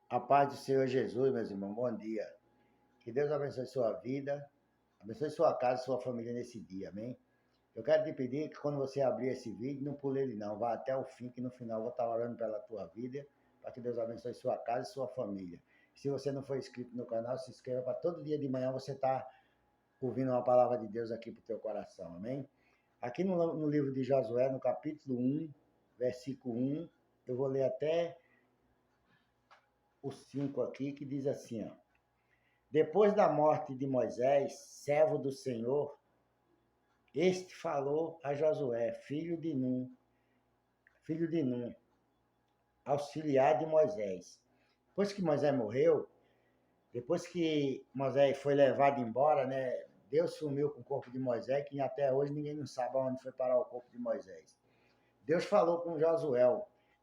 A paz do Senhor Jesus, meus irmãos, bom dia. Que Deus abençoe sua vida, abençoe sua casa e sua família nesse dia, amém? Eu quero te pedir que quando você abrir esse vídeo, não pule ele não, vá até o fim, que no final eu vou estar orando pela tua vida, para que Deus abençoe sua casa e sua família. Se você não for inscrito no canal, se inscreva para todo dia de manhã você estar ouvindo uma palavra de Deus aqui para o teu coração, amém? Aqui no livro de Josué, no capítulo 1, versículo 1, eu vou ler até o 5 aqui, que diz assim, ó. Depois da morte de Moisés, servo do Senhor, este falou a Josué, filho de Nun, auxiliar de Moisés. Depois que Moisés morreu, depois que Moisés foi levado embora, né? Deus sumiu com o corpo de Moisés, que até hoje ninguém não sabe onde foi parar o corpo de Moisés. Deus falou com Josué,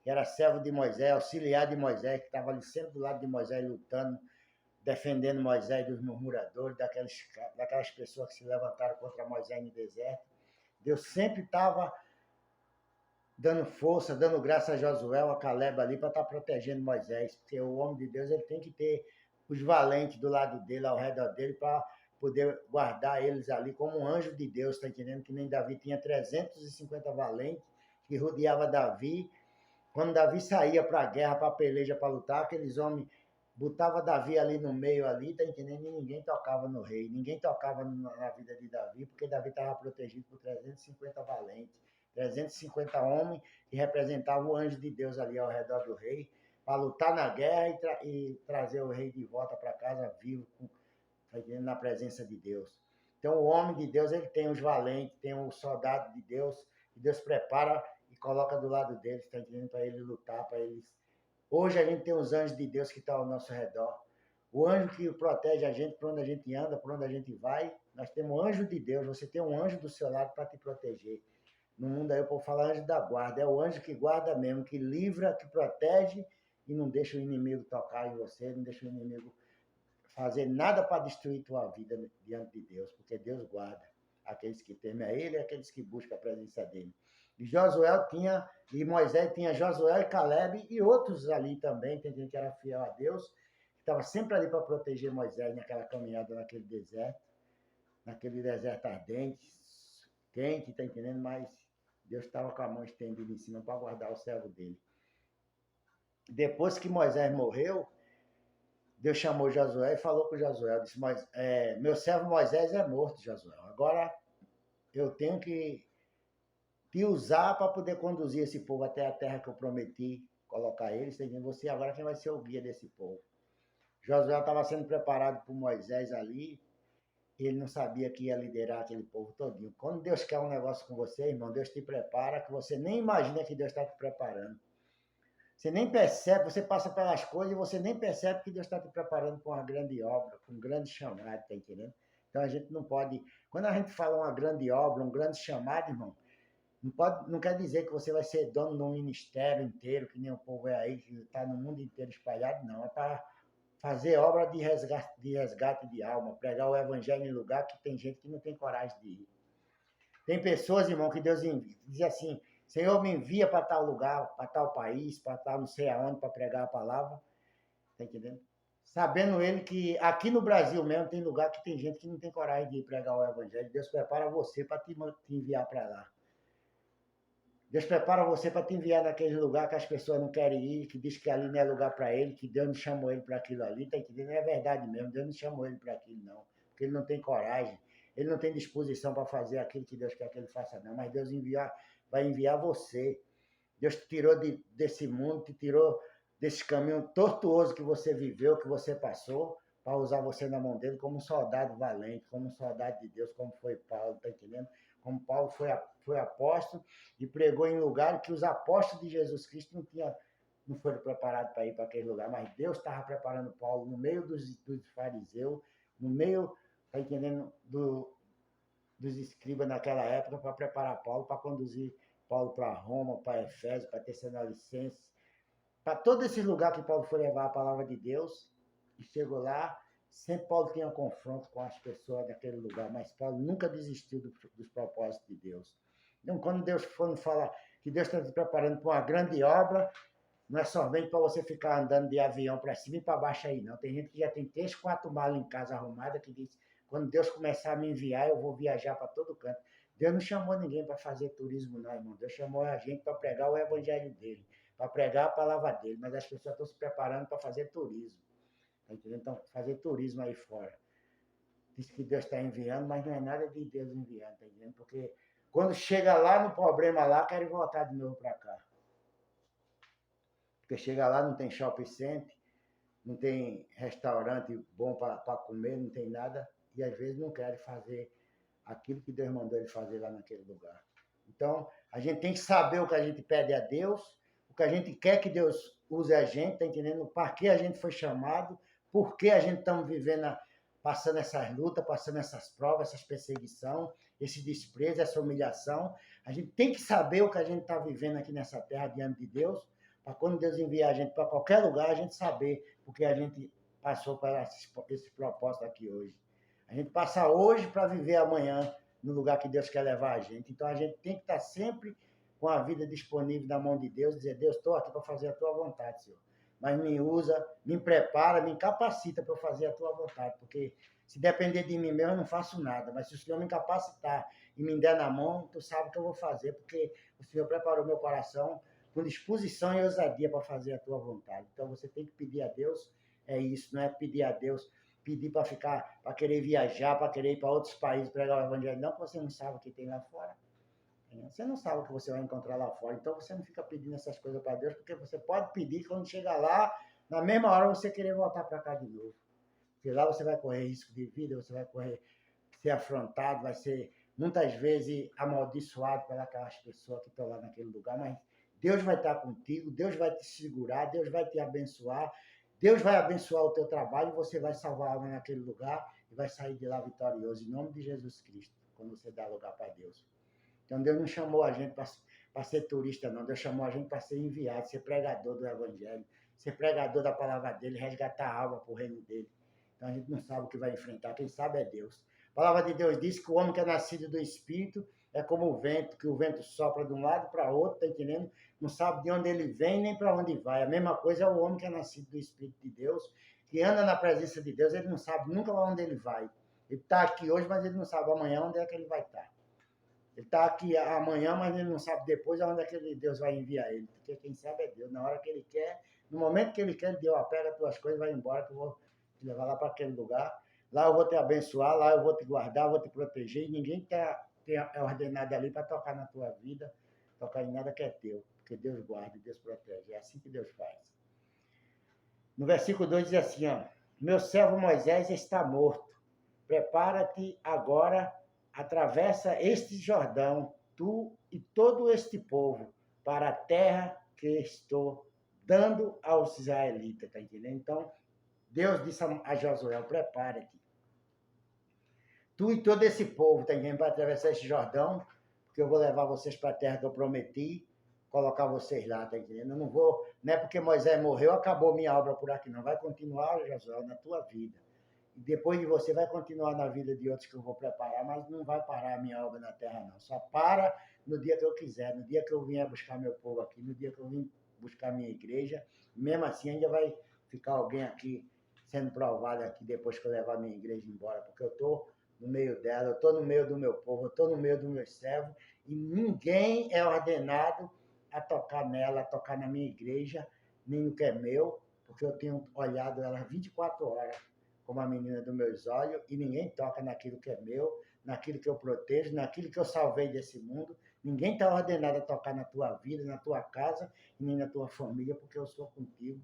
que era servo de Moisés, auxiliar de Moisés, que estava ali sempre do lado de Moisés lutando, defendendo Moisés dos murmuradores, daquelas pessoas que se levantaram contra Moisés no deserto. Deus sempre estava dando força, dando graça a Josué, a Caleb ali, para estar protegendo Moisés, porque o homem de Deus ele tem que ter os valentes do lado dele, ao redor dele, para poder guardar eles ali como um anjo de Deus, está entendendo? Que nem Davi tinha 350 valentes que rodeava Davi. Quando Davi saía para a guerra, para a peleja, para lutar, aqueles homens botava Davi ali no meio, ali, tá entendendo? E ninguém tocava no rei, ninguém tocava na vida de Davi, porque Davi estava protegido por 350 valentes, 350 homens que representavam o anjo de Deus ali ao redor do rei, para lutar na guerra e trazer o rei de volta para casa vivo, tá entendendo? Na presença de Deus. Então, o homem de Deus, ele tem os valentes, tem o soldado de Deus, que Deus prepara e coloca do lado deles, tá entendendo? Para ele lutar, para eles. Hoje a gente tem os anjos de Deus que estão ao nosso redor. O anjo que protege a gente por onde a gente anda, por onde a gente vai. Nós temos o anjo de Deus. Você tem um anjo do seu lado para te proteger. No mundo aí eu posso falar anjo da guarda. É o anjo que guarda mesmo, que livra, que protege e não deixa o inimigo tocar em você, não deixa o inimigo fazer nada para destruir tua vida diante de Deus, porque Deus guarda aqueles que temem a Ele e aqueles que buscam a presença dele. E Josué tinha, e Moisés tinha Josué e Caleb e outros ali também, entendendo que era fiel a Deus, que estava sempre ali para proteger Moisés naquela caminhada naquele deserto ardente, quente, tá entendendo? Mas Deus estava com a mão estendida em cima para guardar o servo dele. Depois que Moisés morreu, Deus chamou Josué e falou com Josué, disse, meu servo Moisés é morto, Josué. Agora eu tenho que te usar para poder conduzir esse povo até a terra que eu prometi colocar eles. Você agora quem vai ser o guia desse povo. Josué estava sendo preparado por Moisés ali, ele não sabia que ia liderar aquele povo todinho. Quando Deus quer um negócio com você, irmão, Deus te prepara, que você nem imagina que Deus está te preparando. Você nem percebe, você passa pelas coisas e você nem percebe que Deus está te preparando para uma grande obra, para um grande chamado, tá entendendo? Então a gente não pode. Quando a gente fala uma grande obra, um grande chamado, irmão, não quer dizer que você vai ser dono de um ministério inteiro, que nem o povo é aí, que está no mundo inteiro espalhado, não. É para fazer obra de resgate de alma, pregar o evangelho em lugar que tem gente que não tem coragem de ir. Tem pessoas, irmão, que Deus envia, diz assim, Senhor, me envia para tal lugar, para tal país, para tal não sei aonde, para pregar a palavra. Tá entendendo? Sabendo ele que aqui no Brasil mesmo tem lugar que tem gente que não tem coragem de ir pregar o evangelho. Deus prepara você para te enviar para lá. Deus prepara você para te enviar naquele lugar que as pessoas não querem ir, que diz que ali não é lugar para ele, que Deus não chamou ele para aquilo ali, tá entendendo? É verdade mesmo, Deus não chamou ele para aquilo não, porque ele não tem coragem, ele não tem disposição para fazer aquilo que Deus quer que ele faça não, mas Deus vai enviar você. Deus te tirou desse mundo, te tirou desse caminho tortuoso que você viveu, que você passou, para usar você na mão dele como um soldado valente, como um soldado de Deus, como foi Paulo, tá entendendo? Como Paulo foi apóstolo e pregou em lugar que os apóstolos de Jesus Cristo não foram preparados para ir para aquele lugar, mas Deus estava preparando Paulo no meio dos fariseus, no meio, tá entendendo, dos escribas naquela época, para preparar Paulo, para conduzir Paulo para Roma, para Efésio, para Tessalonicenses, para todo esse lugar que Paulo foi levar a palavra de Deus, e chegou lá, sempre Paulo tinha um confronto com as pessoas daquele lugar, mas Paulo nunca desistiu dos propósitos de Deus. Então, quando Deus for falar que Deus está te preparando para uma grande obra, Não é somente para você ficar andando de avião para cima e para baixo aí, não. Tem gente que já tem 3, 4 malas em casa arrumada que diz, quando Deus começar a me enviar, eu vou viajar para todo canto. Deus não chamou ninguém para fazer turismo, não, irmão. Deus chamou a gente para pregar o evangelho dele, para pregar a palavra dele. Mas as pessoas estão se preparando para fazer turismo. Tá entendendo? Então, fazer turismo aí fora. Diz que Deus está enviando, mas não é nada de Deus enviando, tá entendendo? Porque quando chega lá no problema lá, querem voltar de novo para cá. Porque chega lá, não tem shopping center, não tem restaurante bom para comer, não tem nada, e às vezes não querem fazer aquilo que Deus mandou ele fazer lá naquele lugar. Então, a gente tem que saber o que a gente pede a Deus, o que a gente quer que Deus use a gente, tá entendendo? Para que a gente foi chamado, por que a gente estamos vivendo, passando essas lutas, passando essas provas, essas perseguições, esse desprezo, essa humilhação. A gente tem que saber o que a gente está vivendo aqui nessa terra diante de Deus, para quando Deus enviar a gente para qualquer lugar, a gente saber porque a gente passou por esse propósito aqui hoje. A gente passa hoje para viver amanhã no lugar que Deus quer levar a gente. Então a gente tem que estar sempre com a vida disponível na mão de Deus, dizer, Deus, estou aqui para fazer a tua vontade, Senhor. Mas me usa, me prepara, me capacita para fazer a tua vontade, porque se depender de mim mesmo, eu não faço nada. Mas se o Senhor me capacitar e me der na mão, tu sabe o que eu vou fazer, porque o Senhor preparou meu coração com disposição e ousadia para fazer a tua vontade. Então você tem que pedir a Deus, é isso, não é pedir a Deus, pedir para ficar, para querer viajar, para querer ir para outros países pregar o evangelho, não, porque você não sabe o que tem lá fora. Você não sabe o que você vai encontrar lá fora, então você não fica pedindo essas coisas para Deus, porque você pode pedir quando chegar lá, na mesma hora você querer voltar para cá de novo. Porque lá você vai correr risco de vida, você vai correr, ser afrontado, vai ser muitas vezes amaldiçoado pelas pessoas que estão lá naquele lugar, mas Deus vai estar contigo, Deus vai te segurar, Deus vai te abençoar, Deus vai abençoar o teu trabalho e você vai salvar a alma naquele lugar e vai sair de lá vitorioso, em nome de Jesus Cristo, quando você dá lugar para Deus. Então Deus não chamou a gente para ser turista, não. Deus chamou a gente para ser enviado, ser pregador do Evangelho, ser pregador da palavra dele, resgatar a alma para o reino dele. Então a gente não sabe o que vai enfrentar, quem sabe é Deus. A palavra de Deus diz que o homem que é nascido do Espírito é como o vento, que o vento sopra de um lado para outro, tá entendendo? Não sabe de onde ele vem nem para onde vai. A mesma coisa é o homem que é nascido do Espírito de Deus, que anda na presença de Deus, ele não sabe nunca para onde ele vai. Ele está aqui hoje, mas ele não sabe amanhã onde é que ele vai estar. Ele está aqui amanhã, mas ele não sabe depois aonde é que Deus vai enviar ele. Porque quem sabe é Deus. Na hora que ele quer, no momento que ele quer, Deus pega as tuas coisas e vai embora, que eu vou te levar lá para aquele lugar. Lá eu vou te abençoar, lá eu vou te guardar, vou te proteger. E ninguém é ordenado ali para tocar na tua vida, tocar em nada que é teu. Porque Deus guarda e Deus protege. É assim que Deus faz. No versículo 2 diz assim, ó, meu servo Moisés está morto. Prepara-te agora, atravessa este Jordão, tu e todo este povo, para a terra que estou dando aos israelitas, tá entendendo? Então, Deus disse a Josué, prepara-te. Tu e todo esse povo, tá entendendo? Para atravessar este Jordão, porque eu vou levar vocês para a terra que eu prometi, colocar vocês lá, tá entendendo? Eu não vou, não é porque Moisés morreu, acabou minha obra por aqui, não. Vai continuar, Josué, na tua vida. E depois de você vai continuar na vida de outros que eu vou preparar, mas não vai parar a minha obra na terra, não. Só para no dia que eu quiser, no dia que eu vier buscar meu povo aqui, no dia que eu vim buscar minha igreja. Mesmo assim, ainda vai ficar alguém aqui sendo provado aqui depois que eu levar minha igreja embora, porque eu estou no meio dela, eu estou no meio do meu povo, eu estou no meio do meu servo, e ninguém é ordenado a tocar nela, a tocar na minha igreja, nem no que é meu, porque eu tenho olhado ela 24 horas como a menina dos meus olhos, e ninguém toca naquilo que é meu, naquilo que eu protejo, naquilo que eu salvei desse mundo. Ninguém está ordenado a tocar na tua vida, na tua casa, e nem na tua família, porque eu sou contigo.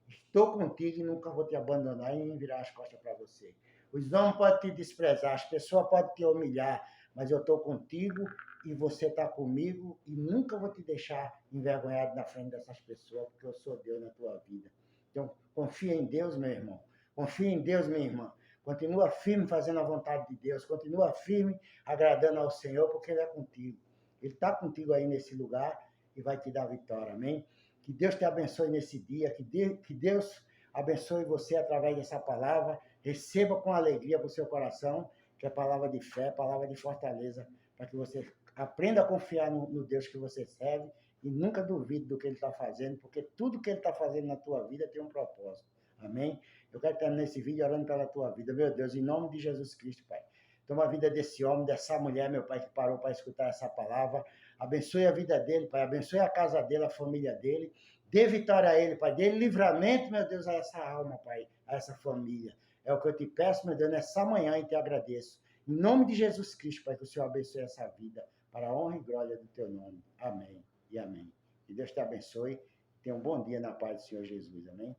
Estou contigo e nunca vou te abandonar e nem virar as costas para você. Os homens podem te desprezar, as pessoas podem te humilhar, mas eu estou contigo e você está comigo e nunca vou te deixar envergonhado na frente dessas pessoas, porque eu sou Deus na tua vida. Então, confia em Deus, meu irmão. Confia em Deus, minha irmã. Continua firme fazendo a vontade de Deus. Continua firme agradando ao Senhor, porque Ele é contigo. Ele está contigo aí nesse lugar e vai te dar vitória. Amém? Que Deus te abençoe nesse dia. Que Deus abençoe você através dessa palavra. Receba com alegria para o seu coração, que é palavra de fé, palavra de fortaleza, para que você aprenda a confiar no Deus que você serve e nunca duvide do que ele está fazendo, porque tudo que ele está fazendo na tua vida tem um propósito. Amém? Eu quero terminar esse vídeo orando pela tua vida. Meu Deus, em nome de Jesus Cristo, Pai. Toma a vida desse homem, dessa mulher, meu Pai, que parou para escutar essa palavra. Abençoe a vida dele, Pai. Abençoe a casa dele, a família dele. Dê vitória a ele, Pai. Dê livramento, meu Deus, a essa alma, Pai, a essa família. É o que eu te peço, meu Deus, nessa manhã e te agradeço. Em nome de Jesus Cristo, Pai, que o Senhor abençoe essa vida, para a honra e glória do teu nome. Amém e amém. Que Deus te abençoe. Tenha um bom dia na paz do Senhor Jesus. Amém.